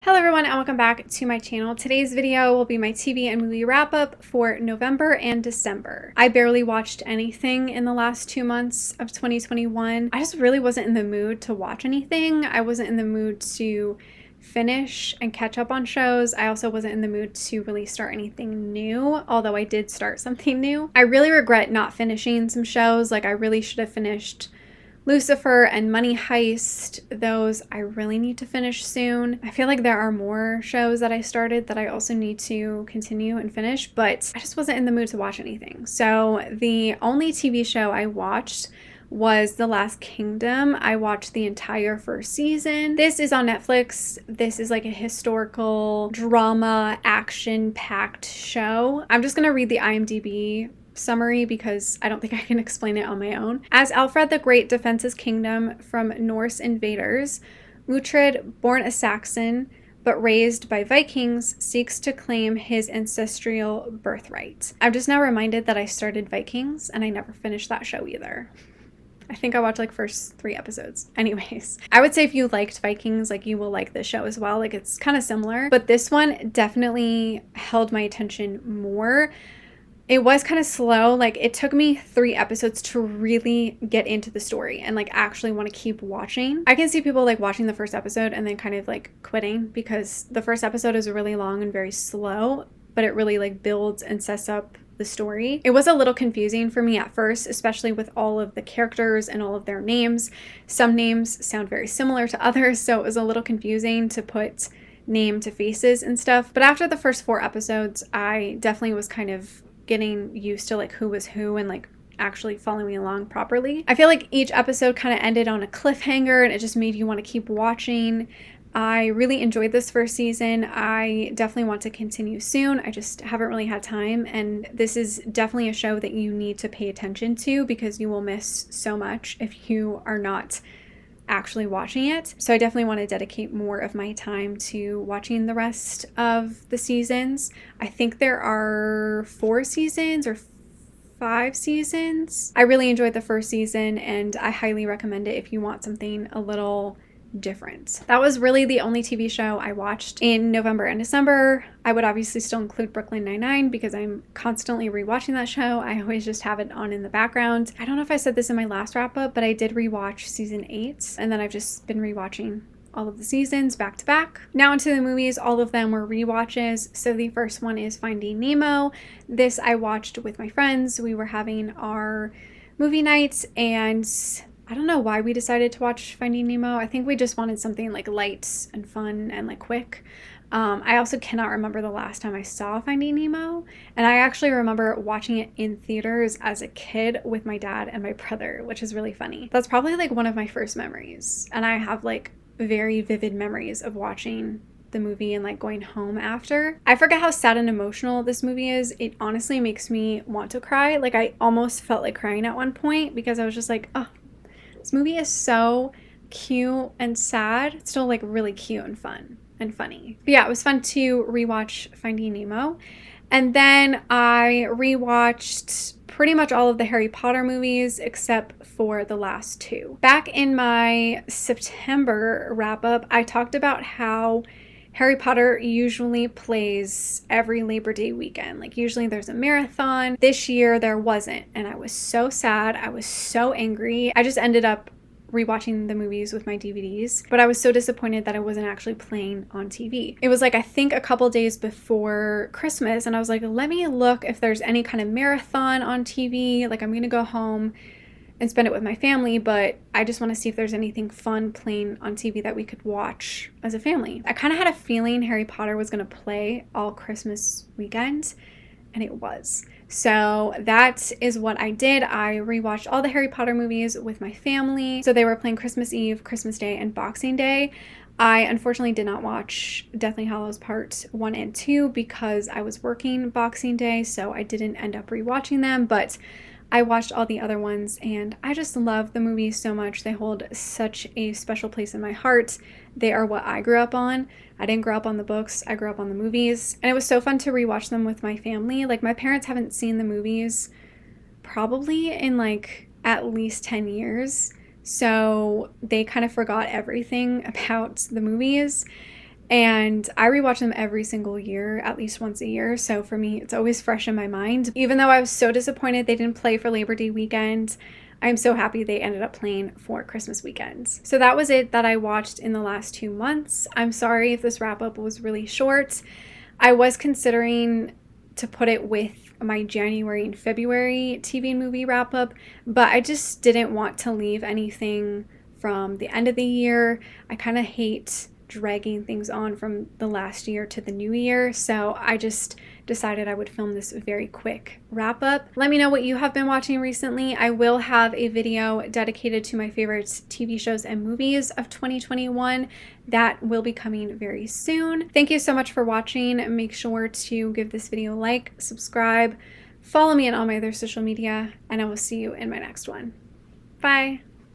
Hello everyone and welcome back to my channel. Today's video will be my TV and movie wrap up for November and December. I barely watched anything in the last 2 months of 2021. I just really wasn't in the mood to watch anything. I wasn't in the mood to finish and catch up on shows. I also wasn't in the mood to really start anything new, although I did start something new. I really regret not finishing some shows. Like I really should have finished Lucifer and Money Heist. Those I really need to finish soon. I feel like there are more shows that I started that I also need to continue and finish, but I just wasn't in the mood to watch anything. So the only TV show I watched was The Last Kingdom. I watched the entire first season. This is on Netflix. This is like a historical drama, action-packed show. I'm just gonna read the IMDb summary because I don't think I can explain it on my own. As Alfred the Great defends his kingdom from Norse invaders, Uhtred, born a Saxon but raised by Vikings, seeks to claim his ancestral birthright. I'm just now reminded that I started Vikings and I never finished that show either. I think I watched like first 3 episodes. Anyways, I would say if you liked Vikings, like you will like this show as well. Like it's kind of similar, but this one definitely held my attention more. It was kind of slow. Like it took me 3 episodes to really get into the story and like actually want to keep watching. I can see people like watching the first episode and then kind of like quitting because the first episode is really long and very slow, but it really like builds and sets up the story. It was a little confusing for me at first, especially with all of the characters and all of their names. Some names sound very similar to others, so it was a little confusing to put name to faces and stuff. But after the first 4 episodes, I definitely was kind of getting used to like who was who and like actually following along properly. I feel like each episode kind of ended on a cliffhanger and it just made you want to keep watching. I really enjoyed this first season. I definitely want to continue soon. I just haven't really had time, and this is definitely a show that you need to pay attention to because you will miss so much if you are not actually watching it. So I definitely want to dedicate more of my time to watching the rest of the seasons. I think there are 4 seasons or 5 seasons. I really enjoyed the first season and I highly recommend it if you want something a little different. That was really the only TV show I watched in November and December. I would obviously still include Brooklyn Nine-Nine because I'm constantly rewatching that show. I always just have it on in the background. I don't know if I said this in my last wrap up, but I did rewatch season 8 and then I've just been rewatching all of the seasons back to back. Now into the movies, all of them were rewatches. So the first one is Finding Nemo. This I watched with my friends. We were having our movie night and I don't know why we decided to watch Finding Nemo. I think we just wanted something like light and fun and like quick. I also cannot remember the last time I saw Finding Nemo. And I actually remember watching it in theaters as a kid with my dad and my brother, which is really funny. That's probably like one of my first memories. And I have like very vivid memories of watching the movie and like going home after. I forget how sad and emotional this movie is. It honestly makes me want to cry. Like I almost felt like crying at one point because I was just like, oh, this movie is so cute and sad. It's still like really cute and fun and funny. But yeah, it was fun to rewatch Finding Nemo. And then I rewatched pretty much all of the Harry Potter movies except for the last 2. Back in my September wrap up, I talked about how Harry Potter usually plays every Labor Day weekend. Like usually there's a marathon. This year there wasn't, and I was so sad. I was so angry. I just ended up rewatching the movies with my DVDs, but I was so disappointed that it wasn't actually playing on TV. It was like I think a couple days before Christmas, and I was like, let me look if there's any kind of marathon on TV. Like I'm gonna go home and spend it with my family, but I just want to see if there's anything fun playing on TV that we could watch as a family. I kind of had a feeling Harry Potter was going to play all Christmas weekend, and it was. So that is what I did. I rewatched all the Harry Potter movies with my family. So they were playing Christmas Eve, Christmas Day, and Boxing Day. I unfortunately did not watch Deathly Hallows Part 1 and 2 because I was working Boxing Day, so I didn't end up rewatching them, but I watched all the other ones and I just love the movies so much. They hold such a special place in my heart. They are what I grew up on. I didn't grow up on the books. I grew up on the movies. And it was so fun to rewatch them with my family. Like my parents haven't seen the movies probably in like at least 10 years. So they kind of forgot everything about the movies. And I rewatch them every single year, at least once a year. So for me, it's always fresh in my mind. Even though I was so disappointed they didn't play for Labor Day weekend, I'm so happy they ended up playing for Christmas weekends. So that was it that I watched in the last 2 months. I'm sorry if this wrap up was really short. I was considering to put it with my January and February TV and movie wrap up, but I just didn't want to leave anything from the end of the year. I kind of hate dragging things on from the last year to the new year, so I just decided I would film this very quick wrap up. Let me know what you have been watching recently. I will have a video dedicated to my favorite TV shows and movies of 2021 that will be coming very soon. Thank you so much for watching. Make sure to give this video a like, subscribe, follow me on all my other social media, and I will see you in my next one. Bye.